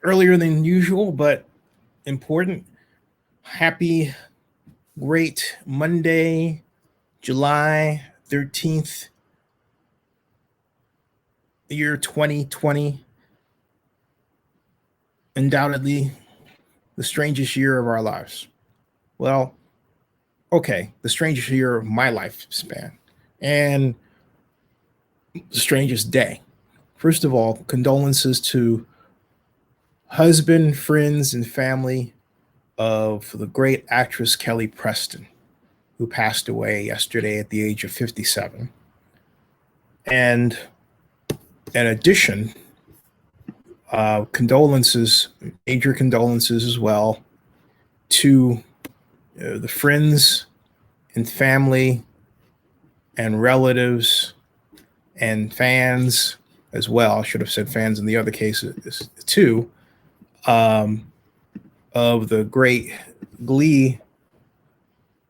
earlier than usual, but important. Happy, great Monday, July 13th, year 2020. Undoubtedly the strangest year of our lives. Well, okay, the strangest year of my lifespan and the strangest day. First of all, condolences to husband, friends, and family of the great actress Kelly Preston, who passed away yesterday at the age of 57. And in addition, condolences, major condolences as well, to the friends and family and relatives and fans as well. I should have said fans in the other cases too, of the great Glee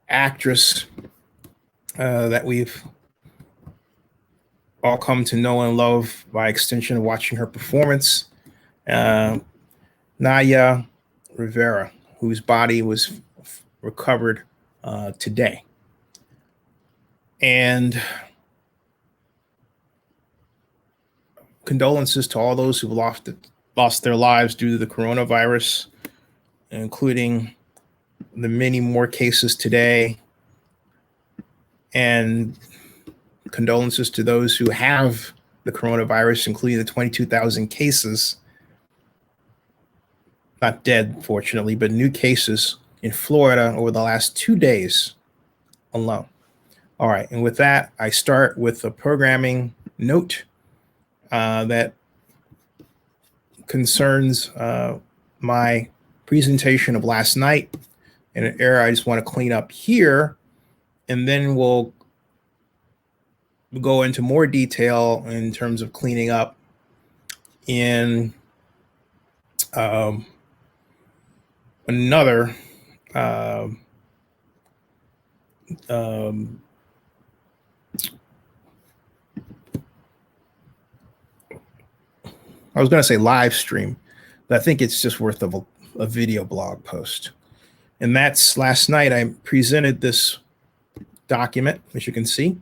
actress that we've all come to know and love by extension of watching her performance, Naya Rivera, whose body was recovered today. And condolences to all those who've lost their lives due to the coronavirus, including the many more cases today. And condolences to those who have the coronavirus, including the 22,000 cases, not dead, fortunately, but new cases in Florida over the last 2 days alone. All right, and with that, I start with a programming note that concerns my presentation of last night, and an error I just want to clean up here, and then we'll go into more detail in terms of cleaning up in another I was going to say live stream, but I think it's just worth of a video blog post. And that's last night I presented this document, as you can see,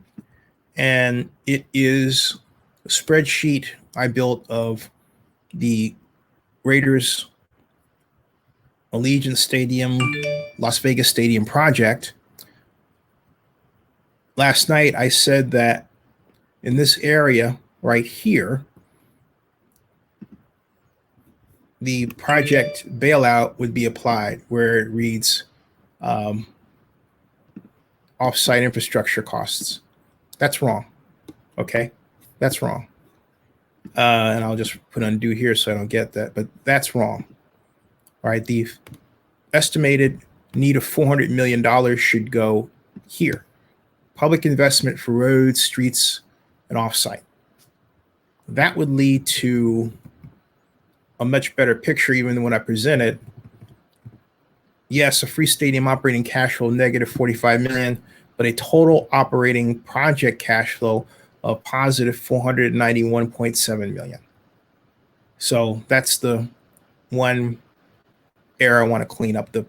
and it is a spreadsheet I built of the Raiders Allegiant Stadium, Las Vegas Stadium project. Last night I said that in this area right here, the project bailout would be applied, where it reads off-site infrastructure costs. That's wrong. Okay, that's wrong. And I'll just put undo here so I don't get that, but that's wrong. All right, the estimated need of $400 million should go here. Public investment for roads, streets, and off-site. That would lead to a much better picture even than when I presented. Yes, a free stadium operating cash flow negative $45 million, but a total operating project cash flow of positive $491.7 million. So that's the one error I want to clean up. The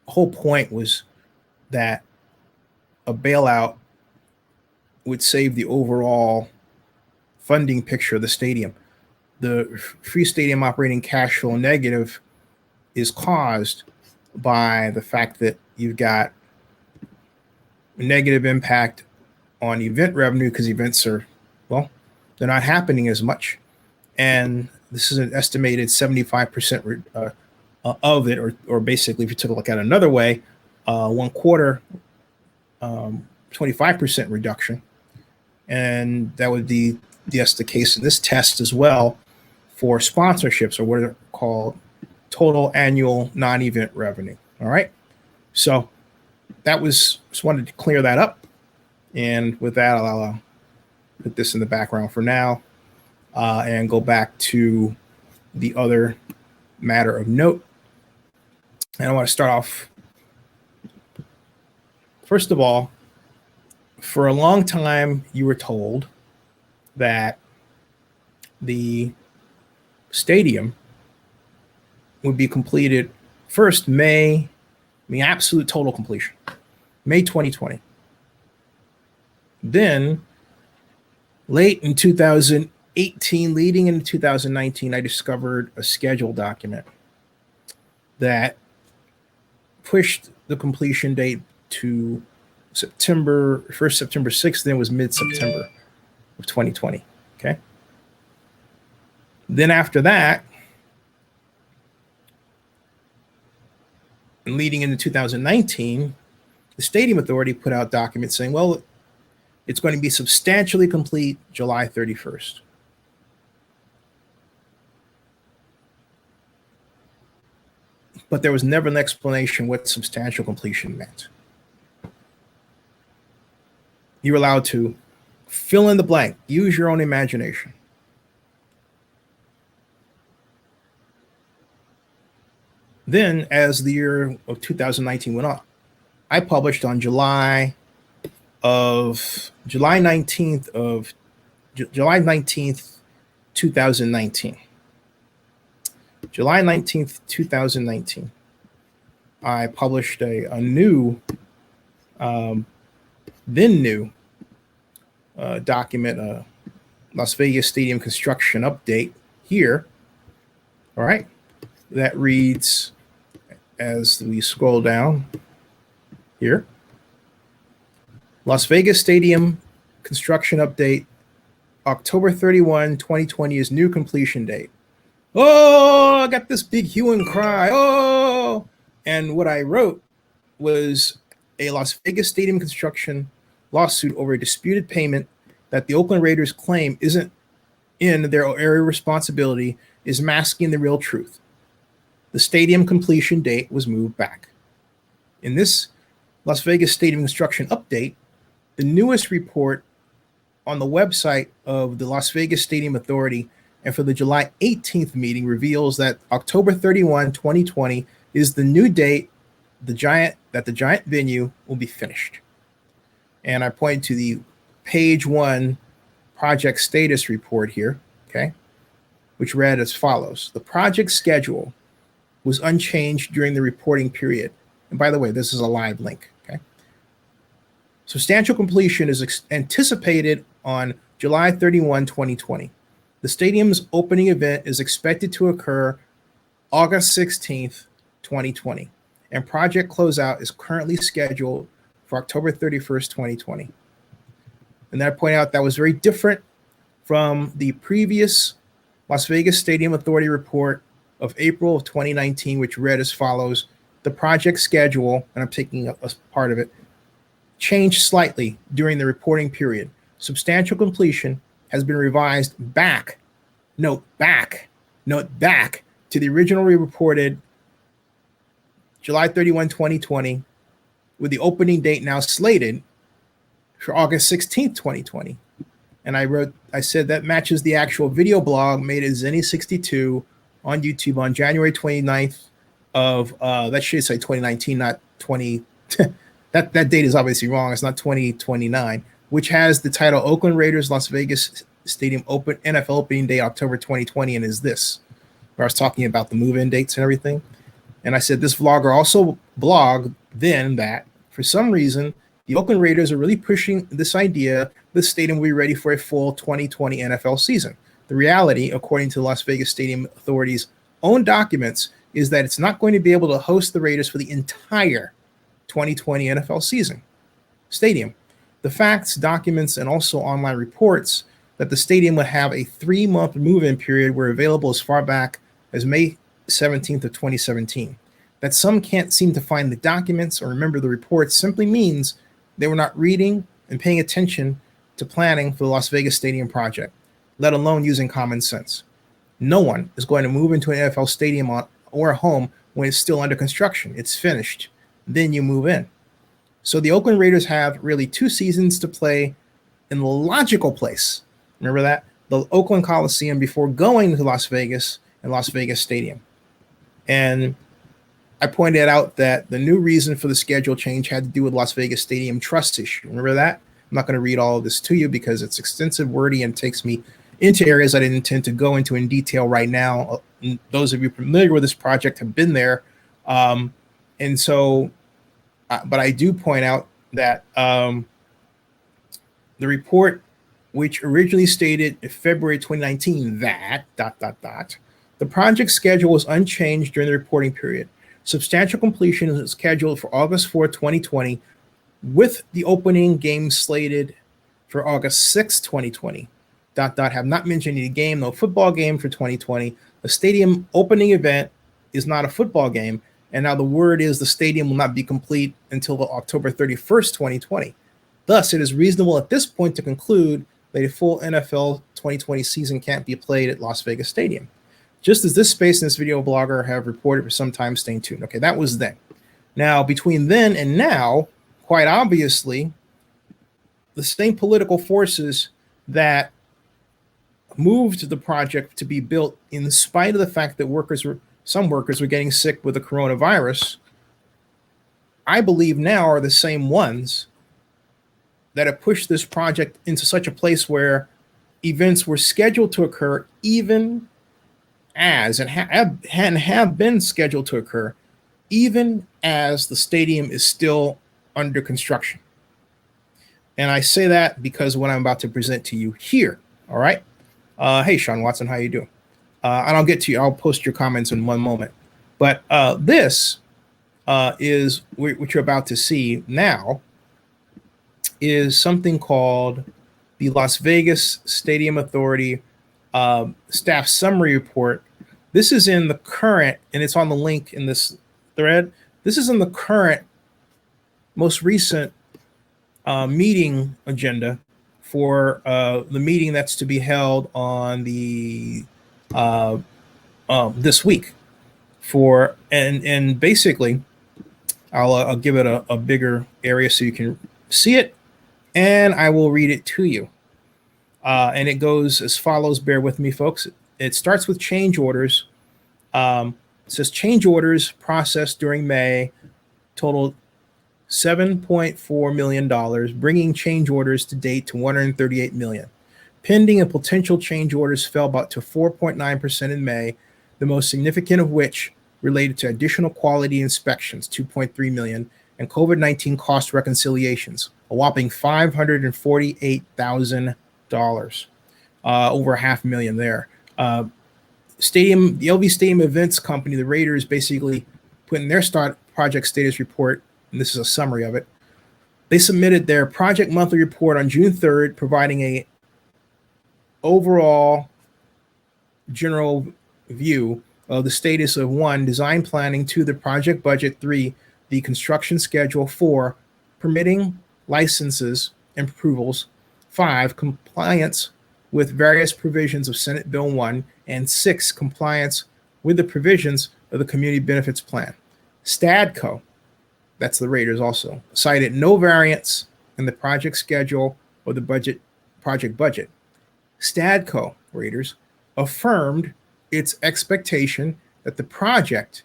whole point was that a bailout would save the overall funding picture of the stadium. The free stadium operating cash flow negative is caused by the fact that you've got a negative impact on event revenue because events are, well, they're not happening as much. And this is an estimated 75% of it, or basically, if you took a look at it another way, 1/4, 25% reduction. And that would be, yes, the case in this test as well for sponsorships, or what are called total annual non-event revenue. All right. So that was, just wanted to clear that up. And with that, I'll put this in the background for now and go back to the other matter of note. And I want to start off, first of all, for a long time, you were told that the stadium would be completed first May, absolute total completion, May 2020. Then late in 2018, leading into 2019, I discovered a schedule document that pushed the completion date to September 6th, then it was mid-September of 2020, okay? Then after that, and leading into 2019, the Stadium Authority put out documents saying, well, it's going to be substantially complete July 31st. But there was never an explanation what substantial completion meant. You're allowed to fill in the blank, use your own imagination. Then, as the year of 2019 went on, I published on July 19th, 2019. July 19th, 2019. I published a new, document, Las Vegas Stadium construction update here. All right. That reads, as we scroll down here, Las Vegas Stadium construction update, October 31, 2020 is new completion date. Oh, I got this big hue and cry. Oh, and what I wrote was a Las Vegas Stadium construction lawsuit over a disputed payment that the Oakland Raiders claim isn't in their area of responsibility is masking the real truth. The stadium completion date was moved back. In this Las Vegas Stadium construction update, the newest report on the website of the Las Vegas Stadium Authority and for the July 18th meeting reveals that October 31, 2020 is the new date the giant venue will be finished. And I point to the page 1 project status report here, okay, which read as follows. The project schedule was unchanged during the reporting period. And by the way, this is a live link, okay? Substantial completion is anticipated on July 31, 2020. The stadium's opening event is expected to occur August 16th, 2020. And project closeout is currently scheduled for October 31st, 2020. And then I point out that was very different from the previous Las Vegas Stadium Authority report of April of 2019, which read as follows. The project schedule, and I'm taking a part of it, changed slightly during the reporting period. Substantial completion has been revised back, note back to the originally reported July 31, 2020, with the opening date now slated for August 16th, 2020. And I said that matches the actual video blog made at Zenny62 on YouTube on January 29th of, that should say 2019, not 20, that date is obviously wrong. It's not 2029, which has the title Oakland Raiders Las Vegas Stadium Open NFL Opening Day, October 2020, and is this, where I was talking about the move-in dates and everything. And I said this vlogger also blogged then that for some reason, the Oakland Raiders are really pushing this idea the stadium will be ready for a full 2020 NFL season. The reality, according to the Las Vegas Stadium Authority's own documents, is that it's not going to be able to host the Raiders for the entire 2020 NFL season. Stadium. The facts, documents, and also online reports that the stadium would have a 3-month move-in period were available as far back as May 17th of 2017. That some can't seem to find the documents or remember the reports simply means they were not reading and paying attention to planning for the Las Vegas Stadium project, let alone using common sense. No one is going to move into an NFL stadium or a home when it's still under construction. It's finished. Then you move in. So the Oakland Raiders have really 2 seasons to play in the logical place. Remember that? The Oakland Coliseum before going to Las Vegas and Las Vegas Stadium. And I pointed out that the new reason for the schedule change had to do with Las Vegas Stadium trust issue. Remember that? I'm not going to read all of this to you because it's extensive, wordy, and takes me into areas I didn't intend to go into in detail right now. Those of you familiar with this project have been there. And so, but I do point out that the report, which originally stated in February 2019 that the project schedule was unchanged during the reporting period. Substantial completion is scheduled for August 4, 2020, with the opening game slated for August 6, 2020. Have not mentioned any game, no football game for 2020. The stadium opening event is not a football game, and now the word is the stadium will not be complete until October 31st, 2020. Thus, it is reasonable at this point to conclude that a full NFL 2020 season can't be played at Las Vegas Stadium. Just as this space and this video blogger have reported for some time, stay tuned. Okay, that was then. Now, between then and now, quite obviously, the same political forces that moved the project to be built in spite of the fact that some workers were getting sick with the coronavirus, I believe now are the same ones that have pushed this project into such a place where events were scheduled to occur even as, and have been scheduled to occur, even as the stadium is still under construction. And I say that because of what I'm about to present to you here, all right? Hey, Sean Watson, how you doing? And I'll get to you. I'll post your comments in one moment. But this is what you're about to see now is something called the Las Vegas Stadium Authority Staff Summary Report. This is in the current, and it's on the link in this thread. This is in the current, most recent meeting agenda for the meeting that's to be held on the this week. And basically, I'll give it a bigger area so you can see it, and I will read it to you. And it goes as follows. Bear with me, folks. It starts with change orders. It says change orders processed during May totaled $7.4 million, bringing change orders to date to $138 million. Pending and potential change orders fell about to 4.9% in May, the most significant of which related to additional quality inspections, $2.3 million, and COVID-19 cost reconciliations, a whopping $548,000, over $500,000 there. The LV Stadium Events Company, the Raiders, basically put in their project status report, and this is a summary of it. They submitted their project monthly report on June 3rd, providing a overall general view of the status of 1, design planning, 2, the project budget, 3, the construction schedule, 4, permitting, licenses, and approvals, 5, compliance with various provisions of Senate Bill 1, and 6, compliance with the provisions of the Community Benefits Plan. Stadco, that's the Raiders also, cited no variance in the project schedule or the project budget. Stadco, Raiders, affirmed its expectation that the project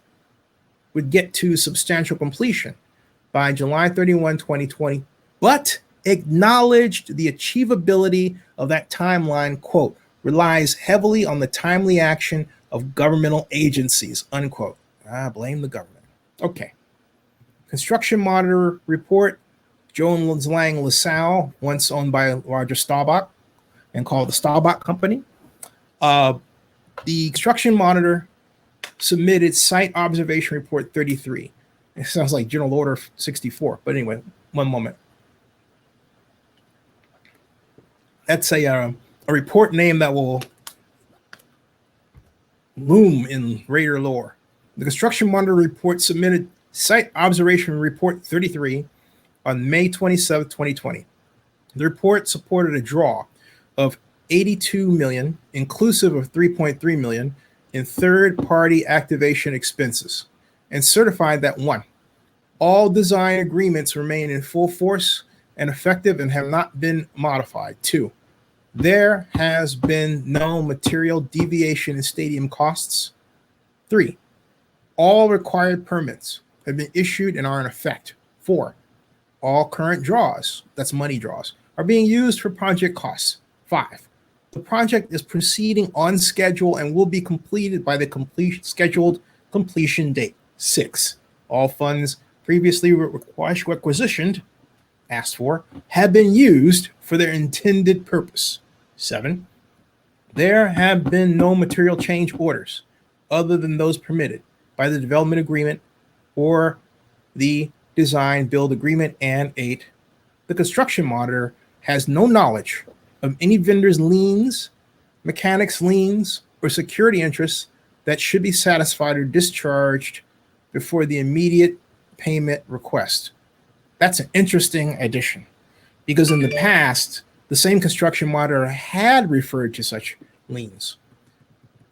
would get to substantial completion by July 31, 2020, but acknowledged the achievability of that timeline, quote, relies heavily on the timely action of governmental agencies, unquote. Blame the government. Okay. Construction Monitor report, Jones Lang LaSalle, once owned by Roger Staubach and called the Staubach Company. The Construction Monitor submitted Site Observation Report 33. It sounds like General Order 64, but anyway, one moment. That's a report name that will loom in Raider lore. The Construction Monitor report submitted Site Observation Report 33 on May 27, 2020. The report supported a draw of $82 million, inclusive of $3.3 million in third-party activation expenses, and certified that 1, all design agreements remain in full force and effective and have not been modified. 2, there has been no material deviation in stadium costs. 3, all required permits have been issued and are in effect. 4, all current draws, that's money draws, are being used for project costs. 5, The project is proceeding on schedule and will be completed by the scheduled completion date. 6. All funds previously requisitioned, asked for, have been used for their intended purpose. 7. There have been no material change orders other than those permitted by the development agreement or the design build agreement. And 8. The construction monitor has no knowledge of any vendor's liens, mechanics liens, or security interests that should be satisfied or discharged before the immediate payment request. That's an interesting addition, because in the past, the same construction monitor had referred to such liens.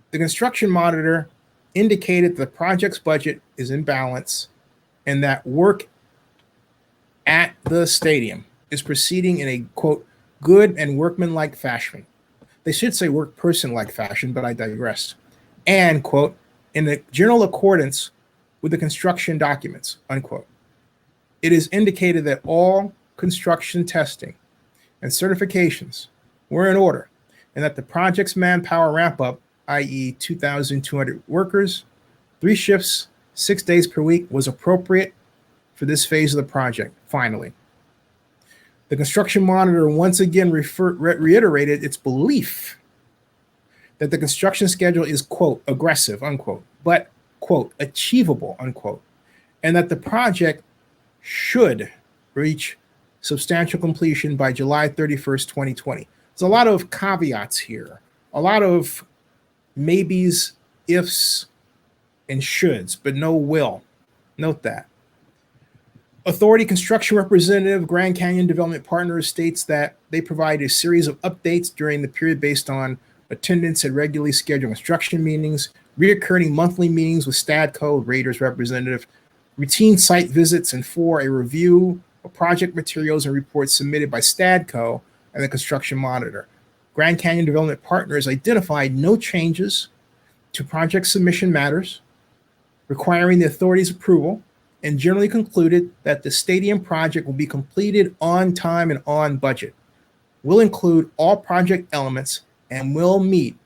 The construction monitor indicated the project's budget is in balance and that work at the stadium is proceeding in a, quote, good and workmanlike fashion. They should say work person-like fashion, but I digress. And, quote, in the general accordance with the construction documents, unquote. It is indicated that all construction testing and certifications were in order and that the project's manpower ramp-up, i.e. 2,200 workers, 3 shifts, 6 days per week, was appropriate for this phase of the project. Finally, the construction monitor once again reiterated its belief that the construction schedule is, quote, aggressive, unquote, but, quote, achievable, unquote, and that the project should reach substantial completion by July 31st, 2020. There's a lot of caveats here, a lot of maybes, ifs, and shoulds, but no will. Note that. Authority Construction Representative, Grand Canyon Development Partners, states that they provide a series of updates during the period based on attendance at regularly scheduled construction meetings, reoccurring monthly meetings with STADCO, Raiders representative, routine site visits, and 4, a review of project materials and reports submitted by STADCO and the construction monitor. Grand Canyon Development Partners identified no changes to project submission matters requiring the authority's approval, and generally concluded that the stadium project will be completed on time and on budget, will include all project elements, and will meet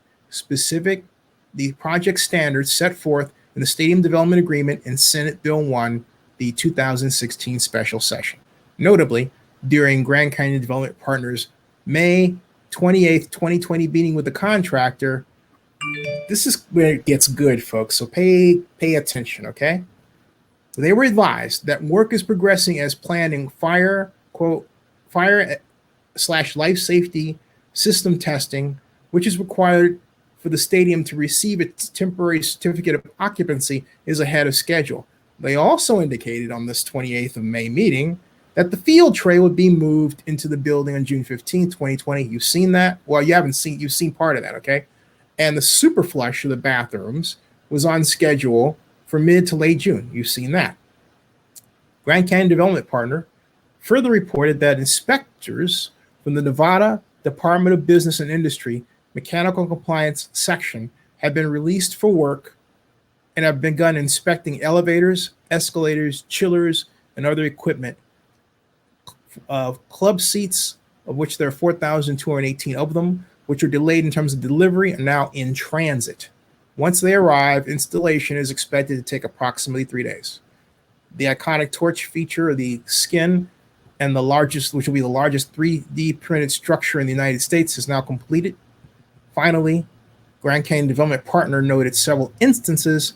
the project standards set forth in the Stadium Development Agreement and Senate Bill 1, the 2016 special session. Notably, during Grand Canyon Development Partners' May 28th, 2020 meeting with the contractor, this is where it gets good, folks, so pay attention, okay? They were advised that work is progressing as planned in fire / life safety system testing, which is required for the stadium to receive its temporary certificate of occupancy, is ahead of schedule. They also indicated on this 28th of May meeting that the field tray would be moved into the building on June 15th, 2020. You've seen that? Well, you've seen part of that, okay? And the super flush of the bathrooms was on schedule for mid to late June. You've seen that. Grand Canyon Development Partner further reported that inspectors from the Nevada Department of Business and Industry Mechanical Compliance Section have been released for work and have begun inspecting elevators, escalators, chillers, and other equipment. Club seats, of which there are 4,218 of them, which are delayed in terms of delivery, are now in transit. Once they arrive, installation is expected to take approximately 3 days. The iconic torch feature of the skin and which will be the largest 3D printed structure in the United States, is now completed. Finally, Grand Canyon Development Partner noted several instances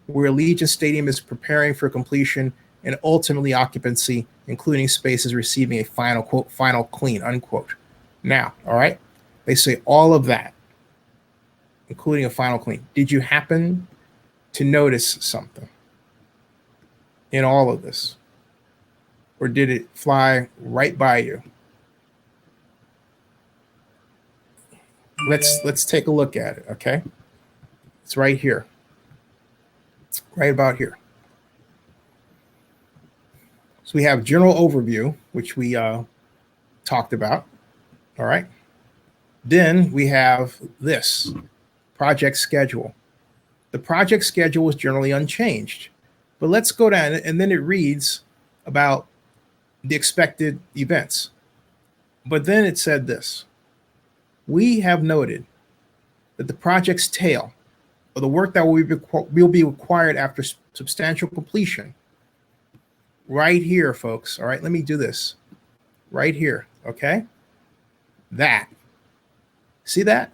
where Allegiant Stadium is preparing for completion and ultimately occupancy, including spaces receiving a final, quote, final clean, unquote. Now, all right, they say all of that, including a final clean. Did you happen to notice something in all of this? Or did it fly right by you? Let's take a look at it, okay? It's right here. Right about here. So we have general overview, which we talked about, all right? Then we have this, project schedule. The project schedule was generally unchanged, but let's go down, and then it reads about the expected events. But then it said this: we have noted that the project's tail, or the work that will be required after substantial completion, right here, folks. All right, let me do this right here. Okay, that, see that,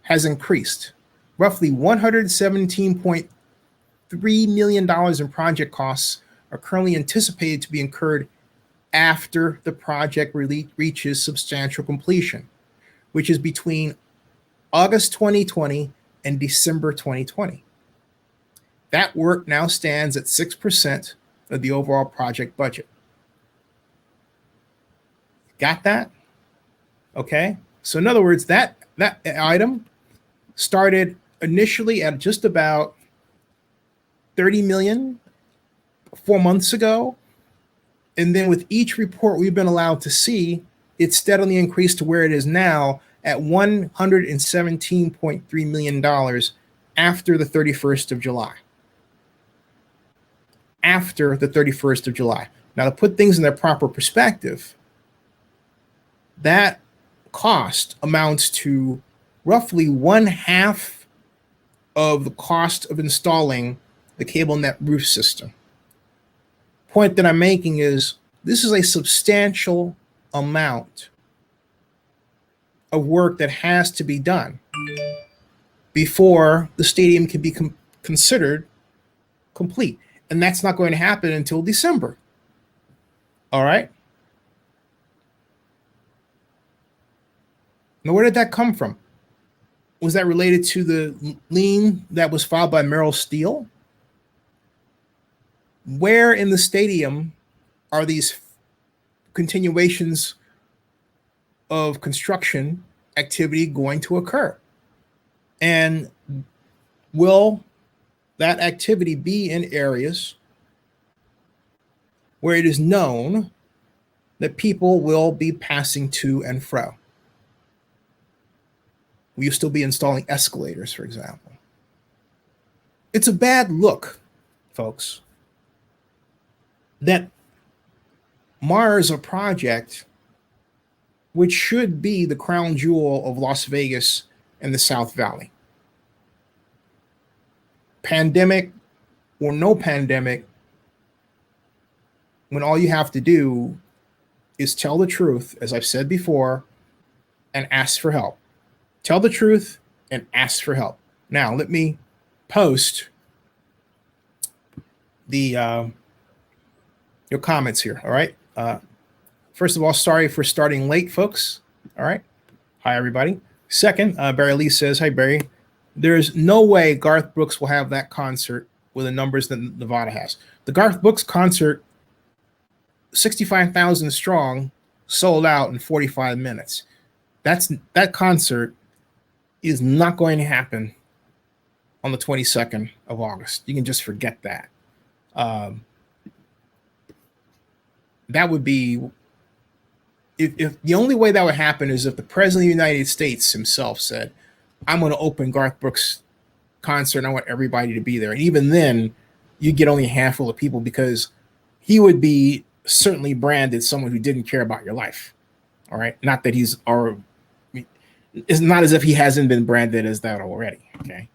has increased roughly $117.3 million in project costs are currently anticipated to be incurred after the project reaches substantial completion, which is between August 2020 and December 2020. That work now stands at 6% of the overall project budget. Got that? Okay. So in other words, that item started initially at just about 30 million 4 months ago. And then with each report we've been allowed to see, it's steadily increased to where it is now at $117.3 million after the 31st of July. After the 31st of July. Now, to put things in their proper perspective, that cost amounts to roughly 1/2 of the cost of installing the cable net roof system. Point that I'm making is this is a substantial amount of work that has to be done before the stadium can be considered complete. And that's not going to happen until December. All right. Now, where did that come from? Was that related to the lien that was filed by Merrill Steel? Where in the stadium are these continuations of construction activity going to occur? And will that activity be in areas where it is known that people will be passing to and fro? Will you still be installing escalators, for example? It's a bad look, folks, that mars a project which should be the crown jewel of Las Vegas and the South Valley. Pandemic or no pandemic, when all you have to do is tell the truth, as I've said before, and ask for help. Tell the truth and ask for help. Now, let me post the your comments here, all right? First of all, sorry for starting late, folks. All right. Hi, everybody. Second, Barry Lee says, hi, Barry. There's no way Garth Brooks will have that concert with the numbers that Nevada has. The Garth Brooks concert, 65,000 strong, sold out in 45 minutes. That concert is not going to happen on the 22nd of August. You can just forget that. That would be, if the only way that would happen is if the President of the United States himself said, I'm going to open Garth Brooks' concert and I want everybody to be there. And even then, you get only a handful of people because he would be certainly branded someone who didn't care about your life. All right. Not that he's, or it's not as if he hasn't been branded as that already. Okay.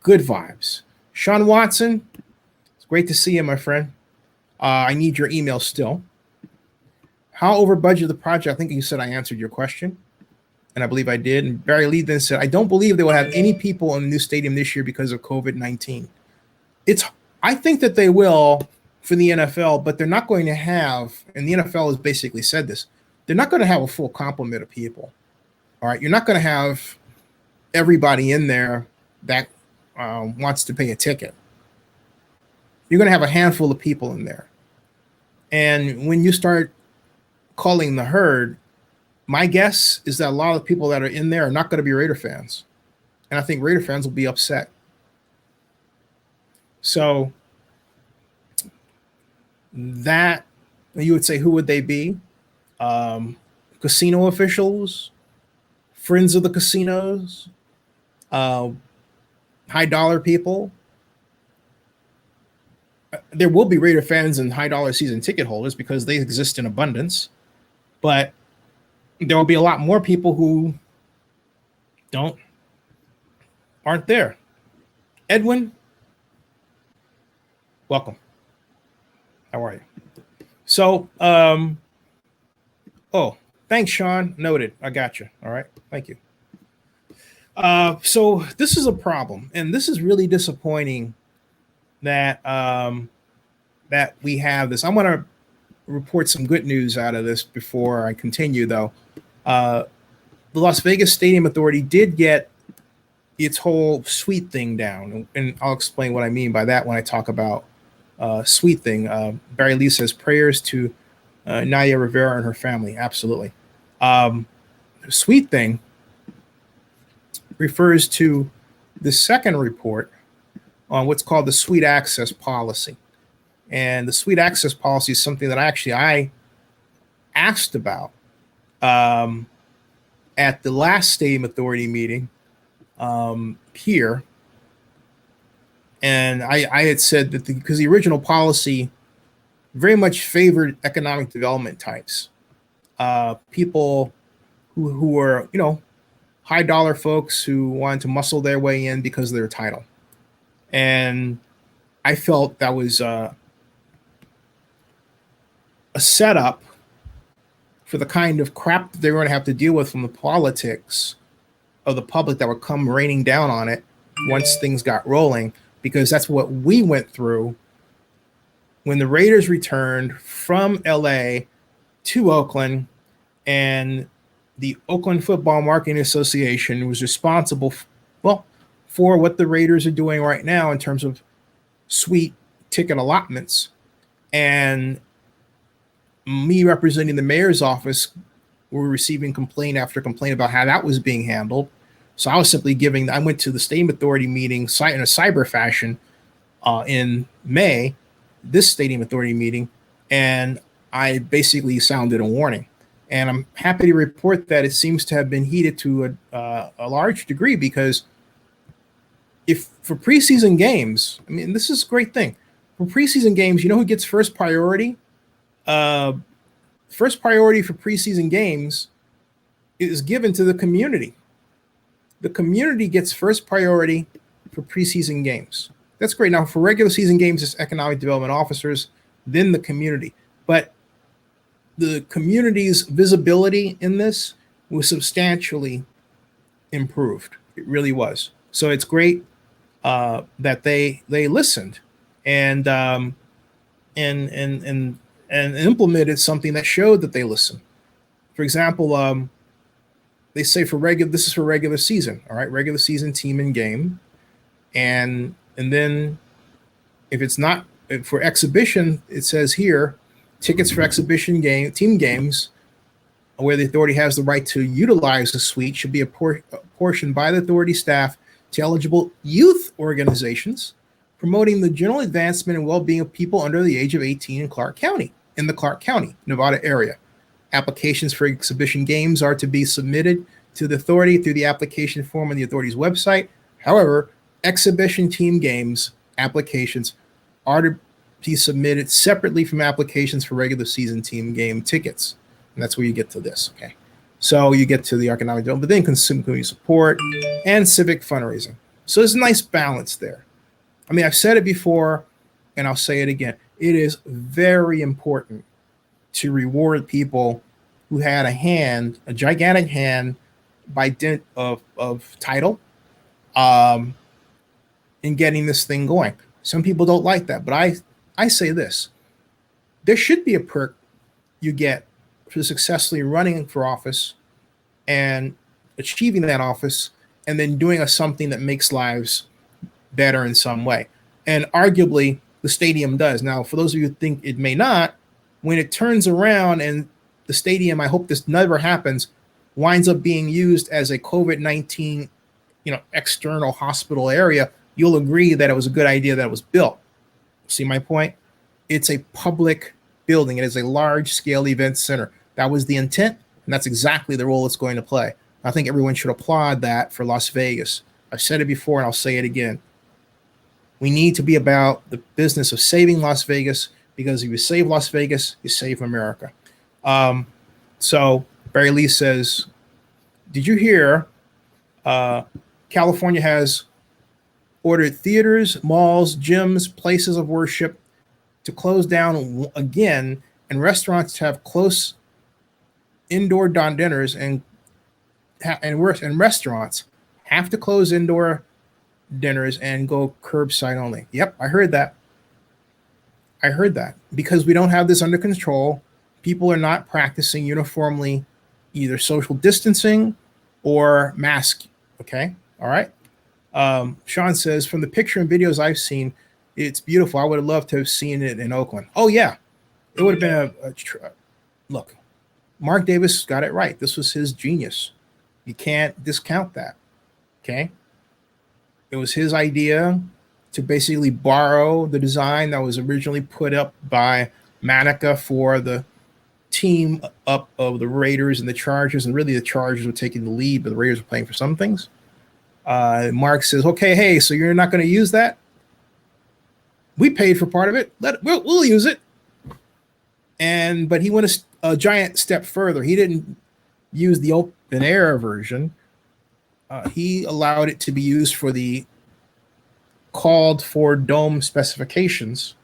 Good vibes. Sean Watson, it's great to see you, my friend. I need your email still. How over budget the project? I think you said I answered your question, and I believe I did. And Barry Lee then said, I don't believe they will have any people in the new stadium this year because of COVID-19. I think that they will for the NFL, but they're not going to have, and the NFL has basically said this, they're not going to have a full complement of people. All right. You're not going to have everybody in there that wants to pay a ticket. You're going to have a handful of people in there. And when you start calling the herd, my guess is that a lot of the people that are in there are not going to be Raider fans. And I think Raider fans will be upset. So that, you would say, who would they be? Casino officials, friends of the casinos, high dollar people. There will be Raider fans and high dollar season ticket holders because they exist in abundance. But there will be a lot more people who aren't there. Edwin, welcome. How are you? So, oh, thanks, Sean. Noted. I got you. All right. Thank you. So this is a problem, and this is really disappointing that that we have this. I want to report some good news out of this before I continue, though. The Las Vegas Stadium Authority did get its whole suite thing down, and I'll explain what I mean by that when I talk about suite thing. Barry Lee says prayers to Naya Rivera and her family. Absolutely. Suite thing refers to the second report on what's called the suite access policy. And the suite access policy is something that I asked about at the last Stadium Authority meeting here. And I had said that because the original policy very much favored economic development types, people who were, high dollar folks who wanted to muscle their way in because of their title. And I felt that was a setup for the kind of crap that they were going to have to deal with from the politics of the public that would come raining down on it once things got rolling, because that's what we went through when the Raiders returned from LA to Oakland, and the Oakland Football Marketing Association was responsible for what the Raiders are doing right now in terms of suite ticket allotments. And me representing the mayor's office, were receiving complaint after complaint about how that was being handled. So I was simply I went to the Stadium Authority meeting in a cyber fashion in May, this Stadium Authority meeting, and I basically sounded a warning. And I'm happy to report that it seems to have been heeded to a large degree, because if for preseason games, I mean, this is a great thing. For preseason games, who gets first priority? First priority for preseason games is given to the community. The community gets first priority for preseason games. That's great. Now, for regular season games, it's economic development officers, then the community. But the community's visibility in this was substantially improved. It really was. So it's great that they listened and implemented something that showed that they listened. For example, they say this is for regular season, all right, regular season team and game, and then if it's not for exhibition, it says here, tickets for exhibition team games where the authority has the right to utilize the suite should be apportioned by the authority staff to eligible youth organizations promoting the general advancement and well-being of people under the age of 18 in the Clark County, Nevada area. Applications for exhibition games are to be submitted to the authority through the application form on the authority's website. However, exhibition team games applications are to be submitted separately from applications for regular season team game tickets. And that's where you get to this, okay? So you get to the economic development, but then consumer community support and civic fundraising. So there's a nice balance there. I mean, I've said it before, and I'll say it again. It is very important to reward people who had a gigantic hand by dint of title in getting this thing going. Some people don't like that, but I say this. There should be a perk you get for successfully running for office and achieving that office and then doing something that makes lives better in some way. And arguably, the stadium does. Now, for those of you who think it may not, when it turns around and the stadium, I hope this never happens, winds up being used as a COVID-19, external hospital area, you'll agree that it was a good idea that it was built. See my point? It's a public building. It is a large-scale event center. That was the intent, and that's exactly the role it's going to play. I think everyone should applaud that for Las Vegas. I've said it before, and I'll say it again. We need to be about the business of saving Las Vegas, because if you save Las Vegas, you save America. So Barry Lee says, did you hear California has ordered theaters, malls, gyms, places of worship to close down again, and restaurants to have close indoor dinners, and restaurants have to close indoor dinners and go curbside only. Yep, I heard that. I heard that because we don't have this under control. People are not practicing uniformly either social distancing or mask. Okay, all right. Sean says, from the picture and videos I've seen, it's beautiful. I would have loved to have seen it in Oakland. Oh yeah, it would have been look. Mark Davis got it right. This was his genius. You can't discount that. Okay, it was his idea to basically borrow the design that was originally put up by Manica for the team up of the Raiders and the Chargers, and really the Chargers were taking the lead, but the Raiders were playing for some things. Mark says, "Okay, hey, so you're not going to use that? We paid for part of it. We'll use it." But he went a giant step further. He didn't use the open air version. He allowed it to be used for the called for dome specifications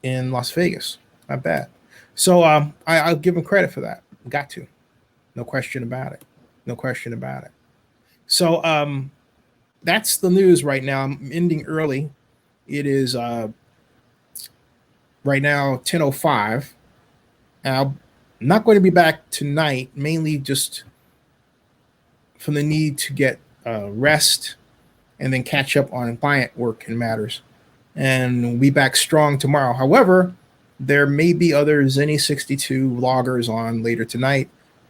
in Las Vegas. Not bad. So I'll give him credit for that. Got to. No question about it. No question about it. So that's the news right now. I'm ending early. It is right now 10:05. I'm not going to be back tonight, mainly just from the need to get rest and then catch up on client work and matters. And we'll be back strong tomorrow. However, there may be other Zenny 62 loggers on later tonight.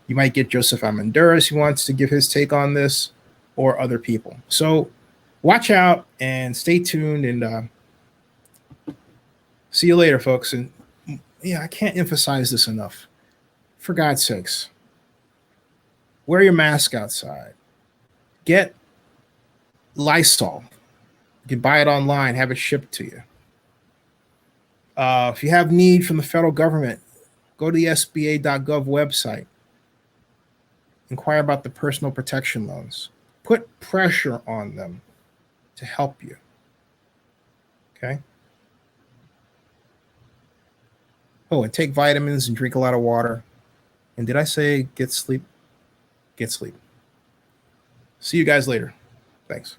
You might get Joseph Amenduras, who wants to give his take on this, or other people. So watch out and stay tuned, and see you later, folks. And yeah, I can't emphasize this enough. For God's sakes, wear your mask outside. Get Lysol. You can buy it online, have it shipped to you. If you have need from the federal government, go to the SBA.gov website. Inquire about the personal protection loans. Put pressure on them to help you. Okay? Oh, and take vitamins and drink a lot of water. And did I say get sleep? Get sleep. See you guys later. Thanks.